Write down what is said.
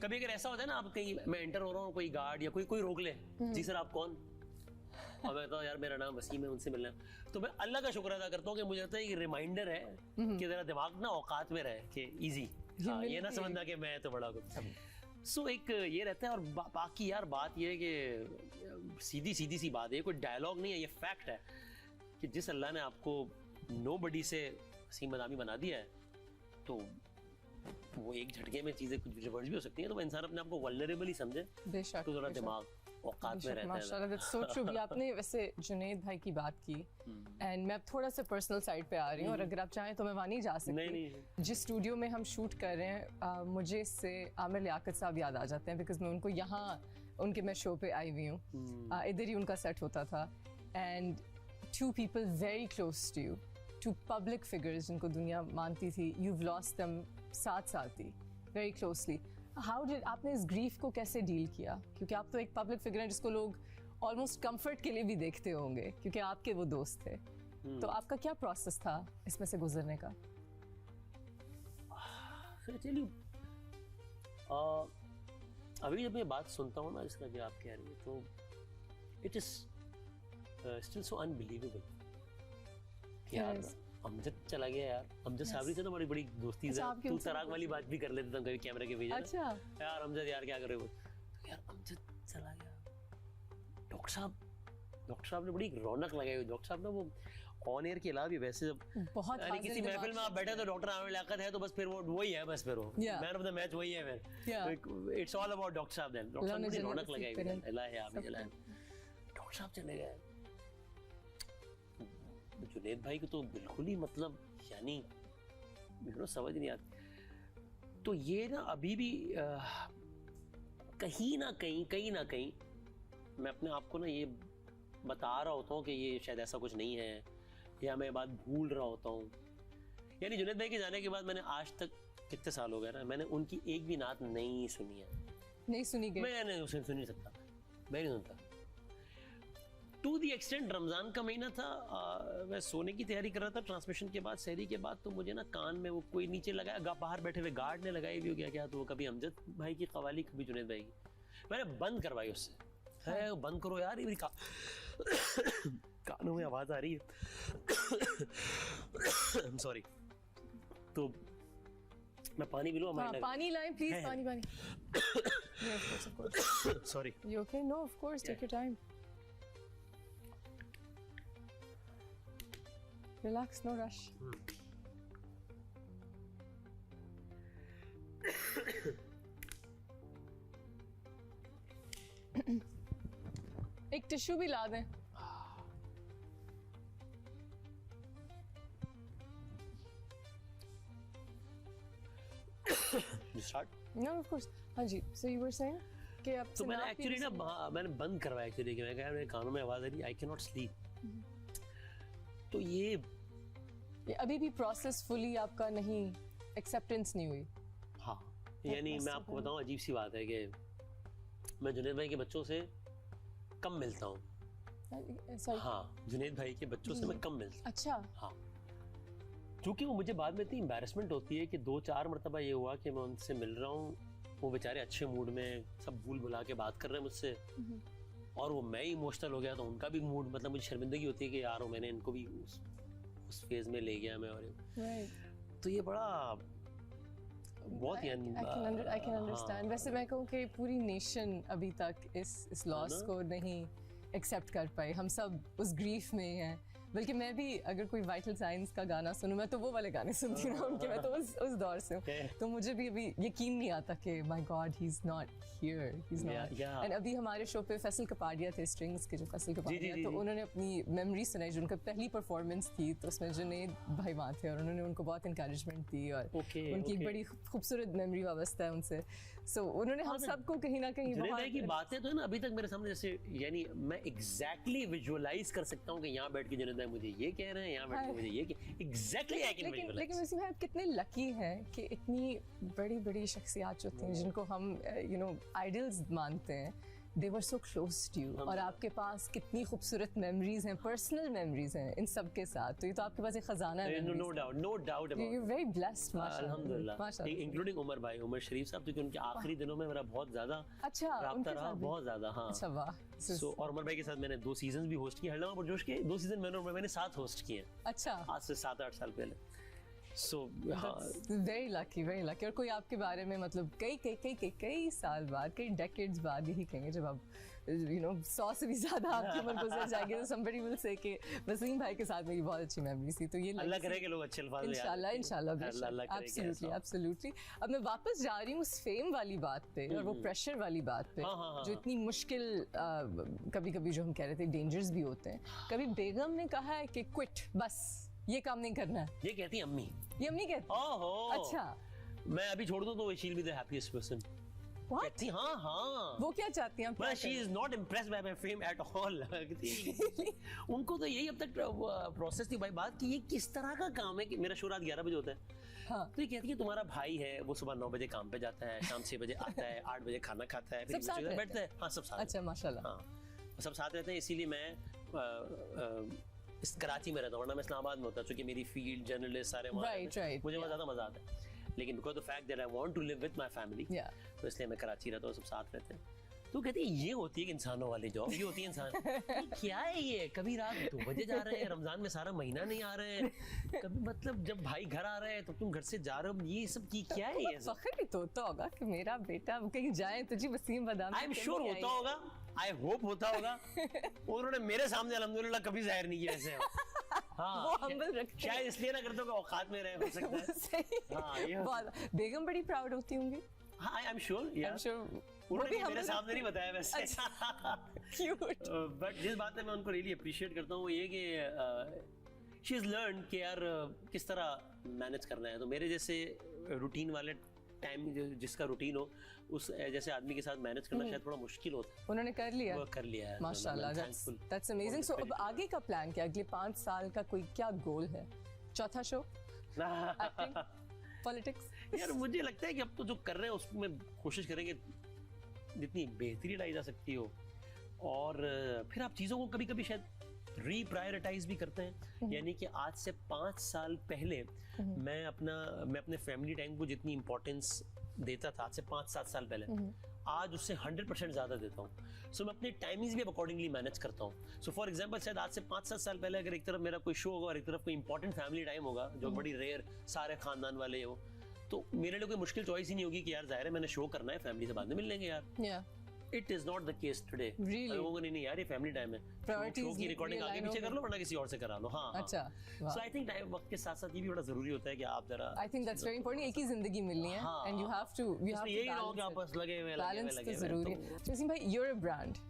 कभी अगर ऐसा होता है ना, आप कहीं मैं एंटर हो रहा हूँ, कोई गार्ड या कोई रोक ले, जी सर आप कौन, और मैं तो यार मेरा नाम वसीम है, उनसे मिलना है, तो मैं अल्लाह का शुक्र अदा करता हूँ कि मुझे लगता है ये रिमाइंडर है कि जरा दिमाग ना औकात में रहे कि इजी, ये ना समझना कि मैं तो बड़ा कुछ। सो एक ये रहता है। और बाकी यार बात ये है कि सीधी सी बात है, कोई डायलॉग नहीं है, ये फैक्ट है कि जिस अल्लाह ने आपको नोबडी से वसीम मदामी बना दिया है, तो वो एक झटके में चीजें कुछ रिवर्स भी हो सकती हैं, तो इंसान अपने आप को वल्नरेबल ही समझे, बेशक, तो थोड़ा दिमाग औकात में रहता है। माशाल्लाह, दैट्स सो ट्रू। भी आपने वैसे जुनैद भाई की बात की, एंड मैं अब थोड़ा सा पर्सनल साइड पे आ रही हूँ, और अगर आप चाहें तो मैं वहाँ नहीं जा सकती। नहीं। जिस स्टूडियो में हम शूट कर रहे हैं, मुझे इससे आमिर लियाकत साहब याद आ जाते हैं, बिकॉज मैं उनको यहाँ उनके मैं शो पे आई हुई हूँ, इधर ही उनका सेट होता था। And 2 people very close to you, 2 public figures जिनको दुनिया मानती थी, you've lost them साथ ही वेरी क्लोजली। हाउ डिड आपने इस ग्रीफ को कैसे डील किया? क्योंकि आप तो एक पब्लिक फिगर हैं जिसको लोग ऑलमोस्ट कंफर्ट के लिए भी देखते होंगे, क्योंकि आपके वो दोस्त थे। तो आपका क्या प्रोसेस था इसमें से गुजरने का? अभी जब मैं बात सुनता हूँ ना इसका जो आप कह रही है, तो it is still so unbelievable कि यार अमजद चला गया यार। अमजद साबरी से तो बड़ी बड़ी दोस्ती है, तू तराक वाली बात भी कर लेते थे कभी कैमरे के पीछे। अच्छा यार अमजद यार क्या कर रहे हो, तो यार अमजद चला गया। डॉक्टर साहब ने बड़ी रौनक लगाई हुई। डॉक्टर साहब ना वो ऑन एयर के अलावा भी वैसे बहुत किसी महफिल में आप बैठे तो डॉक्टर आमिर लियाकत है, तो बस फिर वो वही है, बस फिर वो मैन ऑफ द मैच वही है फिर। इट्स ऑल अबाउट डॉक्टर साहब। देन डॉक्टर साहब ने रौनक लगाई हुई है। अल्लाह है आप जलाए। डॉक्टर साहब चले गए, जुनैद भाई को तो बिल्कुल ही मतलब यानी समझ नहीं आती। तो ये ना अभी भी कहीं ना कहीं मैं अपने आप को ना ये बता रहा होता हूँ कि ये शायद ऐसा कुछ नहीं है, या मैं बात भूल रहा होता हूँ। यानी जुनैद भाई के जाने के बाद मैंने आज तक कितने साल हो गए ना, मैंने उनकी एक भी नात नहीं सुनी है। नहीं सुनी गई? मैं उसे सुन नहीं सकता, मैं नहीं सुनता। टू दी एक्सटेंट रमजान का महीना था, मैं सोने की तैयारी कर रहा था ट्रांसमिशन के बाद, सहरी के बाद, तो मुझे ना कान में वो कोई नीचे लगाया, बाहर बैठे हुए गार्ड ने लगाई हुई क्या तो वो कभी अमजद भाई की कवाली, कभी जुनैद भाई की। मैंने बंद करवाई उससे, है बंद करो यार, ये कानों में आवाज आ रही है। सॉरी। तो मैं पानी भी लूं? पानी लाएं प्लीज, पानी। Sorry. You okay? No, of course, take your time. Relax, no rush. एक टिश्यू भी ला दें। Start? No, of course. हाँ जी, so you were saying कि अब तो मैंने एक्चुअली ना मैंने बंद करवाया एक्चुअली, कि मैं कहा मेरे कानों में आवाज आ रही, आई कैन नॉट स्लीप। तो ये अभी भी प्रोसेस फुली आपका नहीं, एक्सेप्टेंस नहीं हुई? हाँ, यानी मैं आपको बताऊं, अजीब सी बात है कि मैं जुनैद भाई के बच्चों से कम मिलता हूँ। हाँ, जुनैद भाई के बच्चों से मैं कम मिलता हूँ। अच्छा। हाँ, क्योंकि वो मुझे बाद में इतनी एम्बैरेसमेंट होती है कि 2-4 मरतबा ये हुआ कि मैं उनसे मिल रहा हूँ, वो बेचारे अच्छे मूड में सब भूल भुला के बात कर रहे हैं मुझसे, और वो मैं इमोशनल हो गया, तो उनका भी मूड, मतलब मुझे शर्मिंदगी होती है कि यार मैंने इनको भी उस फेज में ले गया मैं। और तो ये बड़ा बहुत ही I can understand। वैसे मैं कहूँ कि पूरी नेशन अभी तक इस लॉस को नहीं एक्सेप्ट कर पाई। हम सब उस ग्रीफ में हैं। बल्कि मैं भी अगर कोई वाइटल साइंस का गाना सुनूं, मैं तो वो वाले गाने सुनती हूँ उनके, मैं तो उस दौर से हूँ। तो मुझे भी अभी यकीन नहीं आता कि my God he is not here, he is not. And अभी हमारे शो पे फैसल कपाडिया थे, स्ट्रिंग्स के जो फैसल कपाडिया, तो उन्होंने अपनी मेमोरी सुनाई, जो उनका पहली परफॉर्मेंस थी, तो उसमें जुनैद भाई वहाँ थे और उन्होंने उनको बहुत इंकरेजमेंट दी, और उनकी एक बड़ी खूबसूरत मेमोरी वाबस्ता है उनसे। सो उन्होंने हम सबको कहीं ना कहीं जुनैद की बातें तो है ना अभी तक मेरे सामने, जैसे यानी मैं एग्जैक्टली विजुअलाइज कर सकता हूँ कि यहाँ बैठ के जुनैद भाई मुझे ये कह रहे हैं, यहाँ बैठ के मुझे ये एग्जैक्टली आई कैन विजुअलाइज। लेकिन वैसे आप कितने लकी हैं कि इतनी बड़ी बड़ी शख्सियत जो थी, जिनको हम आइडल्स मानते हैं, they were so close to you और आपके पास कितनी खूबसूरत मेमोरीज हैं, पर्सनल मेमोरीज हैं इन सब के साथ, तो ये तो आपके पास एक खजाना है। no doubt about You're very blessed, अल्हम्दुलिल्लाह, माशाल्लाह। इंक्लूडिंग उमर भाई, उमर शरीफ साहब, क्योंकि उनके आखिरी दिनों में मेरा बहुत ज्यादा अच्छा, राब्ता उनके रहा, साथ भी? बहुत ज्यादा। हाँ, अच्छा, वाह। सो और उमर भाई के साथ मैंने 2 सीजन भी होस्ट किए, हरदमा पुरजोश के 2 सीजन मैंने साथ होस्ट किए हैं, अच्छा, आज से 7-8 साल पहले। So very lucky. और कोई आपके बारे में मतलब कई साल बाद, कई डेकेड्स बाद यही कहेंगे, जब आप 100 से भी ज्यादा आपकी उम्र गुजर जाएगी, तो somebody will say कि वसीम भाई के साथ मेरी बहुत अच्छी मेमोरीज थी। तो ये अल्लाह करे कि लोग अच्छे अल्फाज में याद रखें। इंशाल्लाह एब्सोल्युटली। अब मैं वापस जा रही हूँ उस फेम वाली बात पे और वो प्रेशर वाली बात पे, जो इतनी मुश्किल कभी जो हम कह रहे थे डेंजर्स भी होते हैं। कभी बेगम ने कहा है कि क्विट, बस ये काम नहीं करना है? ये कहती है अम्मी। ये अम्मी कहती? ओहो, अच्छा, मैं अभी छोड़ दूं तो she will be the happiest person. कहती हाँ वो क्या चाहती हैं? But she is not impressed by my fame at all. उनको तो यही अब तक प्रोसेस थी भाई बात कि ये किस तरह का काम है कि मेरा शो रात 11 बजे होता है। हाँ। तो ये कहती है तुम्हारा भाई है, वो सुबह 9 बजे काम पे जाता है, शाम 6 बजे आता है, 8 बजे खाना खाता है, फिर सब साथ रहते बैठते हैं। हाँ, सब साथ। अच्छा, माशाल्लाह। हाँ, सब साथ रहते हैं, इसीलिए मैं इस कराची में रहता हूँ, वरना मैं इस्लामाबाद में होता, क्योंकि मेरी फील्ड जर्नलिस्ट सारे वहाँ रहते हैं, मुझे वहाँ ज़्यादा मजा आता है। लेकिन because the fact that I want to live with my family, तो इसलिए मैं कराची रहता हूँ, सब साथ रहते हैं। तो कहती है ये होती है कि इंसानों वाली जॉब, ये होती है इंसान। क्या है ये, कभी रात 2 बजे जा रहे हैं, रमजान में सारा महीना नहीं आ रहे हैं, कभी मतलब जब भाई घर आ रहे हैं तो तुम घर से जा रहे हो, ये सब की क्या है ये सब? फख्र भी तो होता होगा कि मेरा बेटा कहीं जाए तो जी वसीम बादाम। आई एम श्योर होता होगा, आई होप होता होगा। उन्होंने मेरे सामने अल्हम्दुलिल्लाह कभी जाहिर नहीं किया ऐसे। हाँ, वो हम्बल रखते हैं, शायद इसलिए ना करते हो कि औकात में रहे, हो सकता है। सही। हाँ, ये बहुत। बेगम बड़ी प्राउड होती होंगी। हाँ, आई एम श्योर, उन्होंने मेरे सामने नहीं बताया वैसे। क्यूट। बट जिस बात में मैं उनको रियली अप्रिशिएट करता हूँ वो ये कि शी इज लर्न कि यार किस तरह मैनेज करना है। तो मेरे जैसे रूटीन वाले टाइम, जिसका रूटीन हो, उस जैसे आदमी के साथ मैनेज करना शायद थोड़ा मुश्किल होता है। उन्होंने कर लिया, वो कर लिया है माशाल्लाह। That's amazing. सो अब आगे का प्लान क्या, अगले 5 साल का कोई क्या गोल है? चौथा शो, एक्टिंग, पॉलिटिक्स? यार मुझे लगता है कि अब तो जो कर रहे हैं उसमें कोशिश करेंगे जितनी बेहतरी लाई जा सकती हो, और फिर आप चीज़ों को कभी कभी शायद रीप्रायोरिटाइज भी करते हैं। यानी कि आज से 5 साल पहले मैं अपने फैमिली टाइम को जितनी इंपॉर्टेंस देता था, आज से 5-7 साल पहले, आज उससे 100% ज़्यादा देता हूँ। सो मैं अपनी टाइमिंग्स भी अकॉर्डिंगली मैनेज करता हूँ। सो फॉर एग्जांपल शायद आज से 5-7 साल पहले अगर एक तरफ मेरा कोई शो होगा और एक तरफ कोई इंपॉर्टेंट फैमिली टाइम होगा जो बड़ी रेयर सारे खानदान वाले हो, तो मेरे लिए कोई मुश्किल चॉइस ही नहीं होगी कि यार जाहिर है मैंने शो करना है, फैमिली से बाद में मिल लेंगे यार। It is not the case today. Really? लोगों को नहीं यार ये फैमिली टाइम है, शो की रिकॉर्डिंग आगे पीछे कर लो वरना किसी और से करा लो। हाँ, अच्छा। So I think टाइम वक्त के साथ साथ ये भी बड़ा जरूरी होता है कि आप जरा, I think that's very important। एक ही जिंदगी मिलनी है, and you have to यही ना हो कि आप बस लगे हुए balance तो जरूरी है। वसीम भाई, you're a brand।